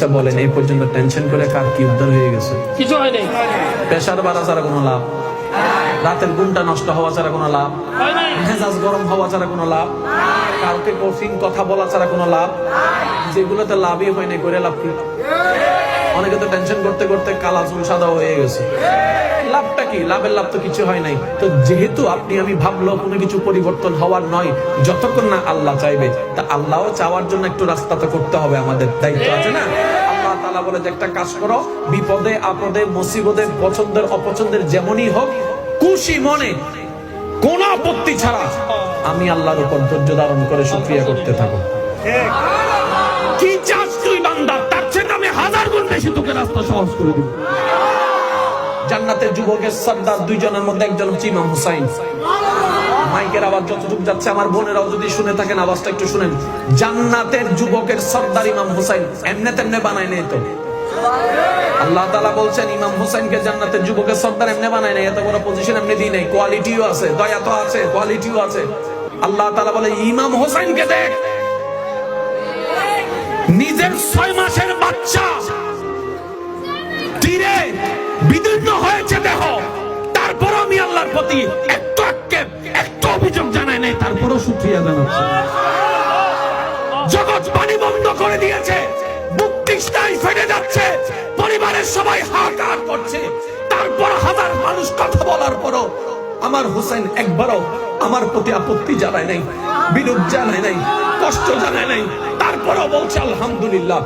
আচ্ছা বলেন, এই পর্যন্ত টেনশন করে কার কি উদ্ধার হয়ে গেছে? কিছু হয় নাই, প্রেসার বাড়া ছাড়া কোনো লাভ, রাতের ঘুমটা নষ্ট হওয়া ছাড়া কোনো লাভ, হয় নাই। মেজাজ গরম হওয়া ছাড়া কোনো লাভ, কাউকে কঠিন কথা বলা ছাড়া কোনো লাভ, যেগুলোতে লাভই হয় না করে লাভ কি? অনেকে তো টেনশন করতে করতে কালা চুল সাদা হয়ে গেছে। লাভটা কি? লাভের লাভ তো কিছু হয় নাই। তো যেহেতু আপনি আমি ভাবলো কোনো কিছু পরিবর্তন হওয়ার নয়, যতক্ষণ না আল্লাহ চাইবে, তা আল্লাহও চাওয়ার জন্য একটু রাস্তা তো করতে হবে, আমাদের দায়িত্ব আছে না? আল্লাহ তাআলা বলে যে একটা কাজ করো, বিপদে আপদে মুসিবতে পছন্দের অপছন্দের যেমনই হোক, খুশি মনে কোন আপত্তি ছাড়া আমি আল্লাহর উপর ধৈর্য ধারণ করে শুকরিয়া করতে থাকো। কি চাস তুই বান্দা? তার চেয়ে আমি 1000 গুণ বেশি তোকে রাস্তা সহজ করে দিব। জান্নাতের যুবকের সর্দার দুইজনের মধ্যে একজন হচ্ছে ইমাম হুসাইন। মাইকের আওয়াজ যতটুকু যাচ্ছে আমার বোনেরাও যদি শুনে থাকেন আওয়াজটা একটু শুনেন। জান্নাতের যুবকের সর্দার ইমাম হুসাইন, এমনে তেমনে বানায় নাই তো। আল্লাহ তাআলা বলছেন ইমাম হুসাইনকে জান্নাতের যুবকের সর্দার এমনি বানায় নাই, এত বড় পজিশন এমনি দিই নাই, কোয়ালিটিও আছে, দয়া তো আছে, কোয়ালিটিও আছে। আল্লাহ তাআলা বলে ইমাম হুসাইনকে দেখ, নিজের 6 মাসের বাচ্চা তীরে বিদীর্ণ হয়েছে দেহ, তারপরও আমি আল্লাহর প্রতি একটু আক্ষেপ একটু অভিযোগ জানাই নাই, তারপরও শুকরিয়া জানাচ্ছি। জগৎ পানি বন্ধ করে দিয়েছে, বুক তৃষ্ণায় ফেটে যাচ্ছে, পরিবারের সবাই হাহাকার করছে, তারপর হাজার মানুষ কথা বলার পরও আমার হুসাইন একবারও আমার প্রতি আপত্তি জানায় নাই, বিরোধ জানায় নাই, কষ্ট জানায় নাই, তারপরও বলছে আলহামদুলিল্লাহ।